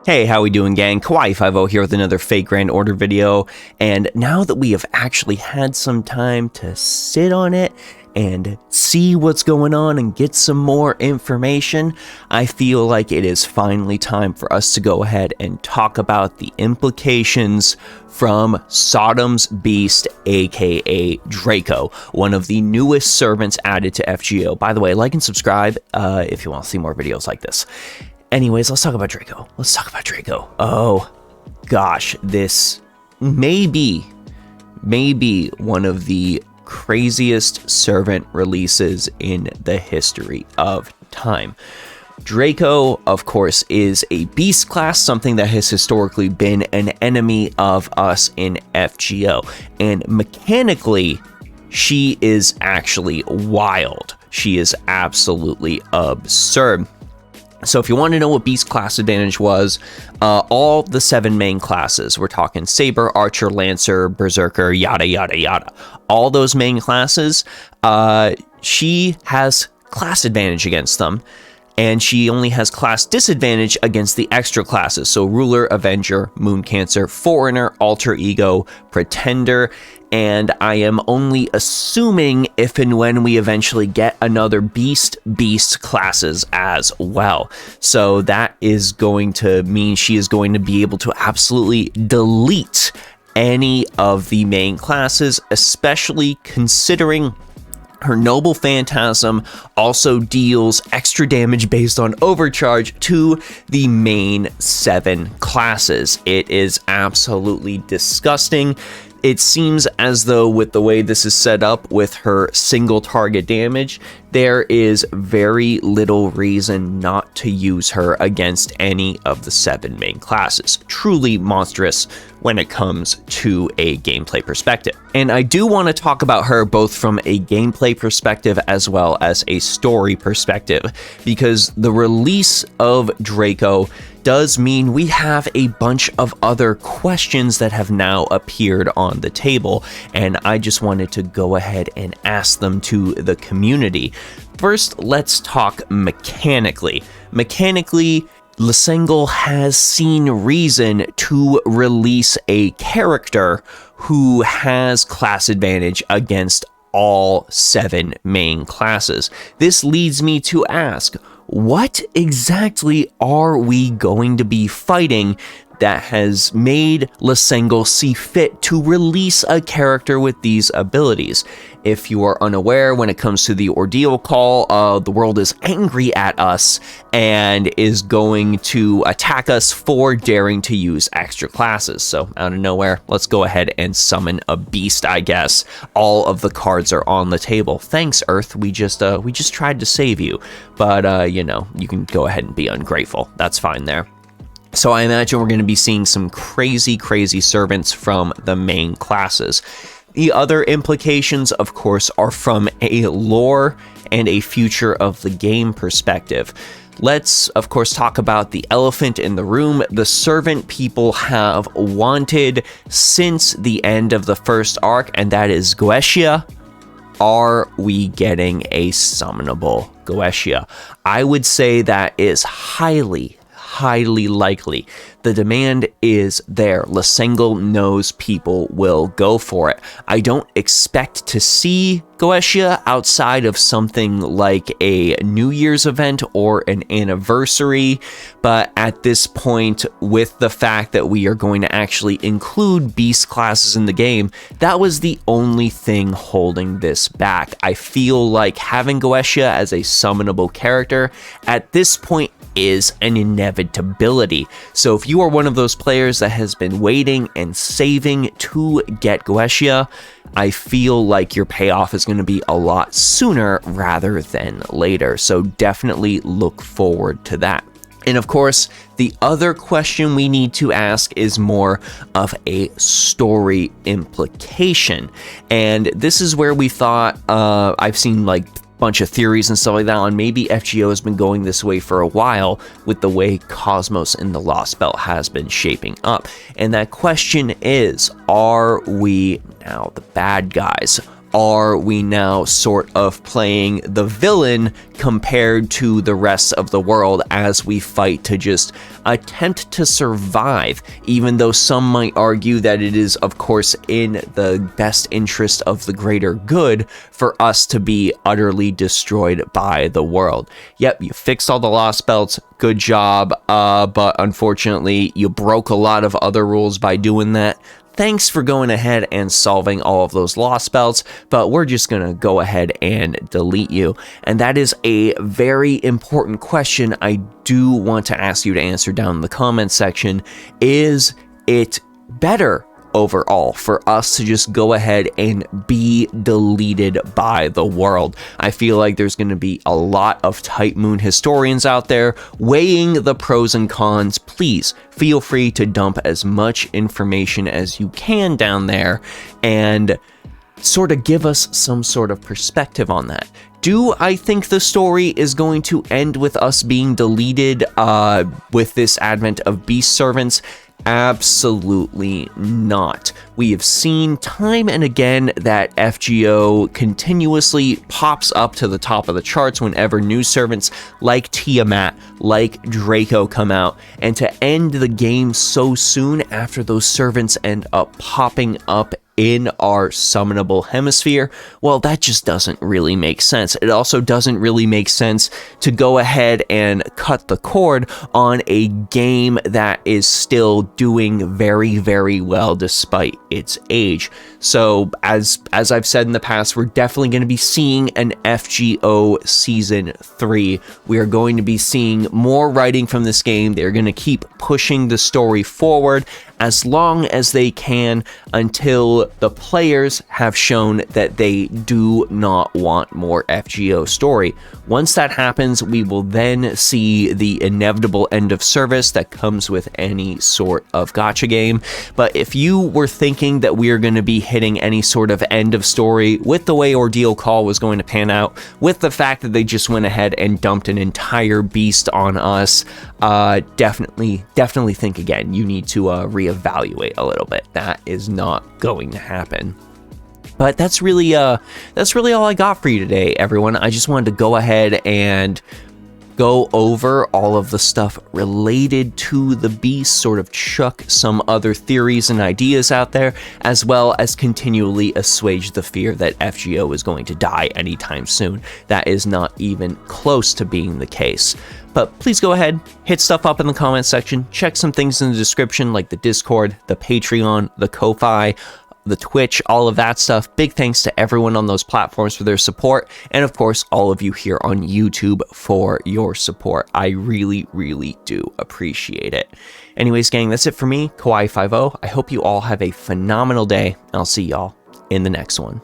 Hey, how we doing, gang? Kawaii50 here with another fake Grand Order video, and now that we have actually had some time to sit on it and see what's going on and get some more information, I feel like it is finally time for us to go ahead and talk about the implications from Sodom's Beast, aka Draco, one of the newest servants added to FGO. By the way, like and subscribe if you want to see more videos like this. Anyways, let's talk about Draco. Oh, gosh, this may be one of the craziest servant releases in the history of time. Draco, of course, is a beast class, something that has historically been an enemy of us in FGO. And mechanically, she is actually wild. She is absolutely absurd. So if you want to know what beast class advantage was, all the 7 main classes, we're talking Saber, Archer, Lancer, Berserker, yada, yada, yada. All those main classes, she has class advantage against them, and she only has class disadvantage against the extra classes. So Ruler, Avenger, Moon Cancer, Foreigner, Alter Ego, Pretender, and I am only assuming if and when we eventually get another beast classes as well. So that is going to mean she is going to be able to absolutely delete any of the main classes, especially considering her Noble Phantasm also deals extra damage based on overcharge to the main 7 classes. It is absolutely disgusting. It seems as though with the way this is set up with her single target damage, there is very little reason not to use her against any of the 7 main classes. Truly monstrous when it comes to a gameplay perspective. And I do want to talk about her both from a gameplay perspective as well as a story perspective, because the release of Draco does mean we have a bunch of other questions that have now appeared on the table, and I just wanted to go ahead and ask them to the community. First, let's talk mechanically. Mechanically, Lasengel has seen reason to release a character who has class advantage against all 7 main classes. This leads me to ask, what exactly are we going to be fighting that has made Lasengel see fit to release a character with these abilities? If you are unaware, when it comes to the Ordeal call, the world is angry at us and is going to attack us for daring to use extra classes. So out of nowhere, let's go ahead and summon a beast, I guess. All of the cards are on the table. Thanks, Earth. We just tried to save you, but you know, you can go ahead and be ungrateful. That's fine there. So I imagine we're going to be seeing some crazy servants from the main classes. The other implications, of course, are from a lore and a future of the game perspective. Let's, of course, talk about the elephant in the room. The servant people have wanted since the end of the first arc, and that is Goetia. Are we getting a summonable Goetia? I would say that is highly likely. The demand is there. Lasengel knows people will go for it. I don't expect to see Goetia outside of something like a New Year's event or an anniversary, but at this point, with the fact that we are going to actually include beast classes in the game, that was the only thing holding this back. I feel like having Goetia as a summonable character at this point is an inevitability. So if you are one of those players that has been waiting and saving to get Goetia, I feel like your payoff is going to be a lot sooner rather than later. So definitely look forward to that. And of course, the other question we need to ask is more of a story implication. And this is where we thought, I've seen like bunch of theories and stuff like that on maybe FGO has been going this way for a while with the way Cosmos and the Lost Belt has been shaping up. And that question is, are we now the bad guys? are we now sort of playing the villain compared to the rest of the world as we fight to just attempt to survive, even though some might argue that it is, of course, in the best interest of the greater good for us to be utterly destroyed by the world. Yep, you fixed all the lost belts, good job, but unfortunately you broke a lot of other rules by doing that. Thanks for going ahead and solving all of those lost belts, but we're just gonna go ahead and delete you. And that is a very important question I do want to ask you to answer down in the comment section. Is it better overall for us to just go ahead and be deleted by the world? I feel like there's going to be a lot of Type Moon historians out there weighing the pros and cons. Please feel free to dump as much information as you can down there and sort of give us some sort of perspective on that. Do I think the story is going to end with us being deleted with this advent of beast servants? Absolutely not. We have seen time and again that FGO continuously pops up to the top of the charts whenever new servants like TIAMAT, like Draco come out, and to end the game so soon after those servants end up popping up in our summonable hemisphere, well, that just doesn't really make sense. It also doesn't really make sense to go ahead and cut the cord on a game that is still doing very, very well despite its age. So as I've said in the past, we're definitely going to be seeing an FGO Season 3. We are going to be seeing more writing from this game. They're going to keep pushing the story forward as long as they can until the players have shown that they do not want more FGO story. Once that happens, we will then see the inevitable end of service that comes with any sort of gacha game. But if you were thinking that we are going to be hitting any sort of end of story with the way Ordeal Call was going to pan out, with the fact that they just went ahead and dumped an entire beast on us, definitely think again. You need to reevaluate a little bit. That is not going to happen. But that's really all I got for you today, everyone. I just wanted to go ahead and go over all of the stuff related to the beast, sort of chuck some other theories and ideas out there, as well as continually assuage the fear that FGO is going to die anytime soon. That is not even close to being the case. But please go ahead, hit stuff up in the comment section, check some things in the description like the Discord, the Patreon, the Ko-Fi, the Twitch, all of that stuff. Big thanks to everyone on those platforms for their support, and of course all of you here on YouTube for your support. I really, really do appreciate it. Anyways, gang, that's it for me, Kawaii50. I hope you all have a phenomenal day, and I'll see y'all in the next one.